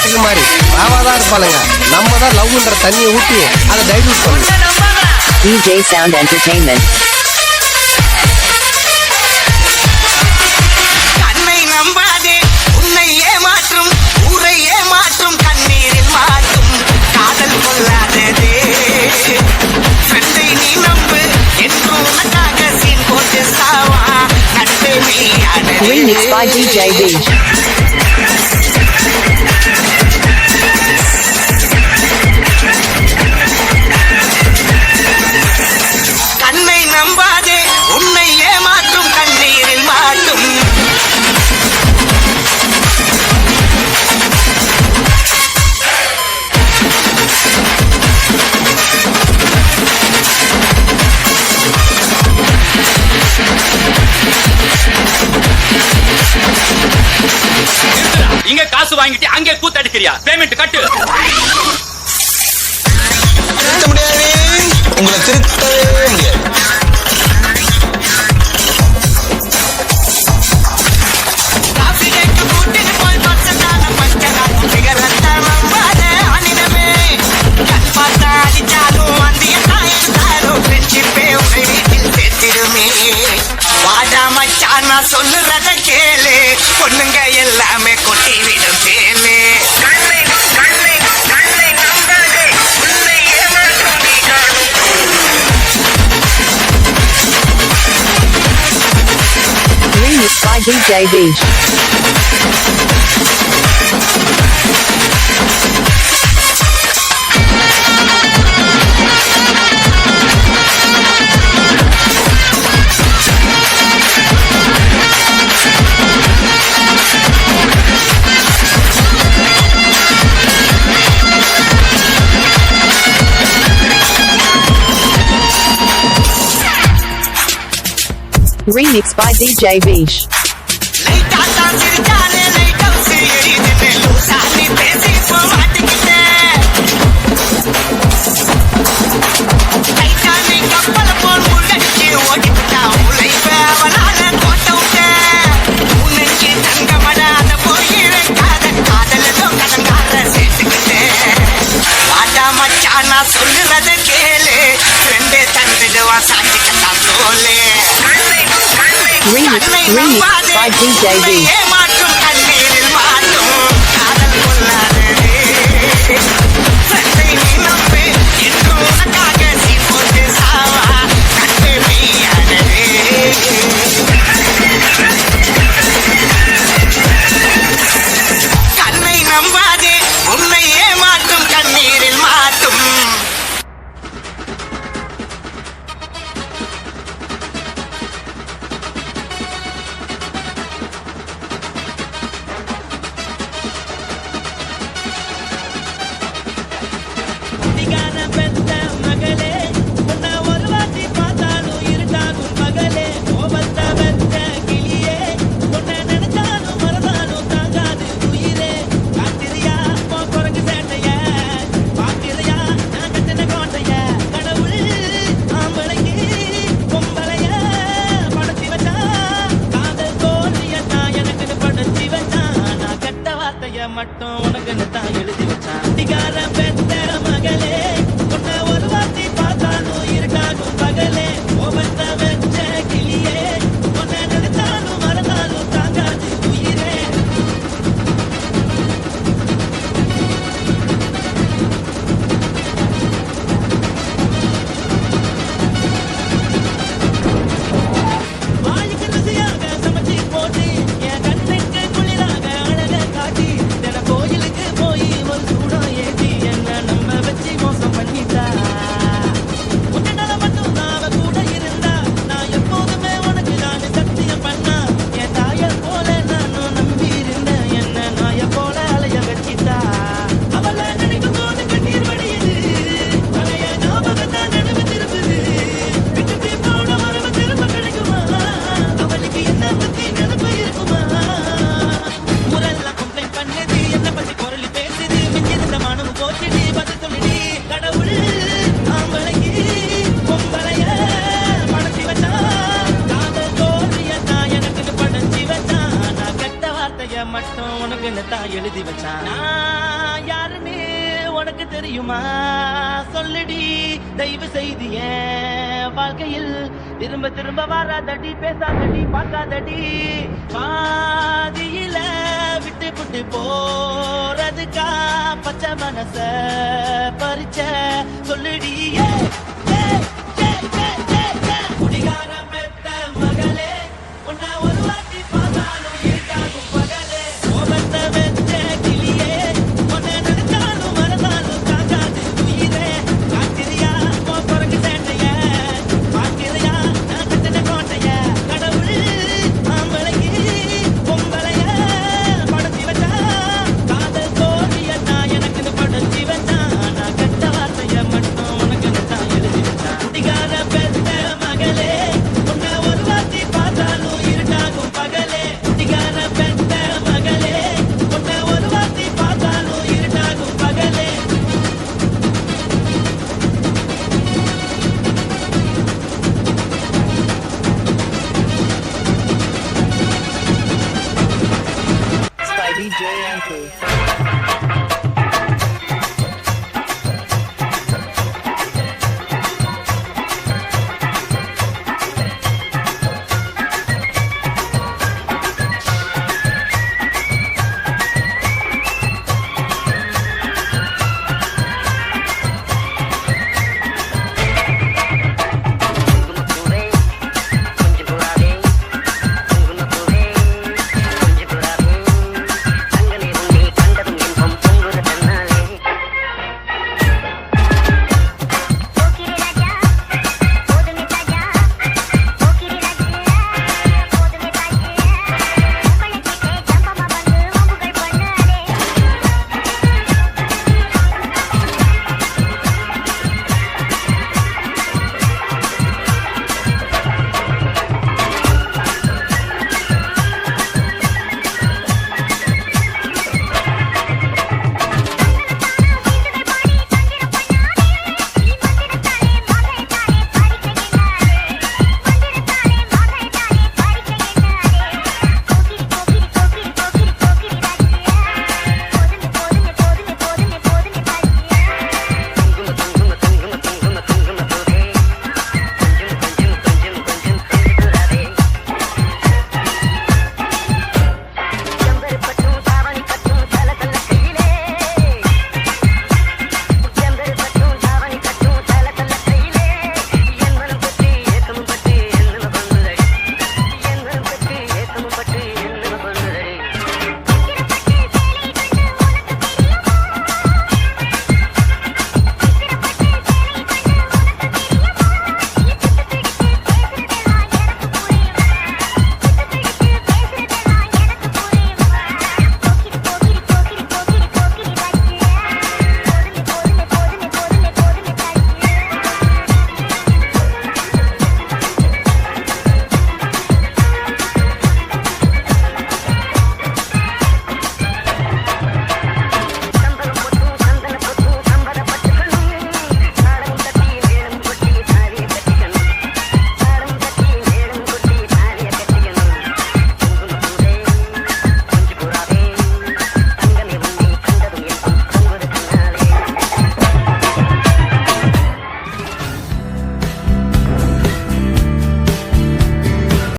Water மாதிரி ராவாதான் இருப்பாளுங்க. நம்ம தான் லவ்ன்ற தண்ணியை ஊற்றி அதை டைல்யூட் பண்ணணும். DJ Sound Entertainment. கண்ணை நம்பாதே, உன்னை ஏமாற்றும், ஊரை ஏமாற்றும், கண்ணீரில் மாற்றும் காதல் கொள்ளாததே. ஃப்ரெண்டை நீ நம்பு என்று உனக்காக சீன் போட்டு சாவா நட்பே நீயானதே. Remix by DJ Beach. கண்ணை நம்பாதே, உன்னை ஏமாற்றும், கண்ணீரில் மாட்டும். இங்க காசு வாங்கிட்டு அங்கே கூத்தடிக்கிறியா? பேமெண்ட் கட்டு. திருத்த முடியாது, உங்களை திருத்தவே முடியாது. காஃபிக்கு கூட்டிட்டு போய் பச்சைக்கான பச்சைக்கான சிகரெட்ட நம்பாதே அனிதமே. கண் பார்த்தா அடிச்சாலும் அந்திய தாயிட்டாலும் ஃப்ரெண்ட்ஷிப்பே உன்னை வீட்டில் சேர்த்திடுமே. வாடா மச்சான் நான் சொல்லுறத கேளு, பொண்ணுங்க எல்லாமே கொட்டி விடும் தேனு. Remix by DJ Beach. Remix by DJ Beach. லைட்டா தான் சிரிச்சாலே லைட் ஹவுஸ் எரியுதுன்னு லூசா நீ பேசி இப்போ மாட்டிக்கிட்டேன். லைட்டா நீ கப்பல போல் முன்னடிச்சு ஓடிவிட்டா உழைப்ப அவனால கோட்ட விட்டேன். உன்னைக்கு தங்கமடாத போய் வைக்காத காதலதோ கடங்கார சேர்த்துக்கிட்டேன். வாடா மச்சான் நான் சொல்லுறத கேளு, ஃப்ரெண்டே தந்துடுவான் சாட்சிக்கத்தான் தோலே. Remix by DJ Beach. ஏமாற்றும் கண்ணீரில் மாட்டும் காதல் கொள்ளாததே. ஃப்ரெண்டை நீ நம்பு என்று உனக்காக சீ போட்டு சாவா நட்பே நீயானதே. கண்ணை நம்பாதே, உன்னை ஏமாற்றும், கண்ணீரில் மாட்டும். மட்டும் உனக்கு தான் எழுதி வச்சான். அதிகார பெற்ற மகளே, உன்னை ஒரு வார்த்தை பார்த்தாலும் இருட்டாகும் பகலே. கோபத்த வச்ச கிளியே, உன்னை நினைத்தாலும் மறந்தாலும் தாங்காது உயிரே. வாய்க்கு ருசியாக சமைச்சி போட்டு என் கண்ணுக்கு குளிராக அழக காட்டி தின கோயிலுக்கு போய் ஒரு சூடம் ஏற்றி என் உனக்குன்னு எழுதி வச்சான் நான் யாருன்னு உனக்கு தெரியுமா சொல்லுடி தயவு செய்து என் வாழ்க்கையில் திரும்ப திரும்ப வராதடி பேசாதடி பார்க்காதடி பாதியில விட்டு விட்டு போறதுக்கா பச்சை மனச பறிச்ச சொல்லுடி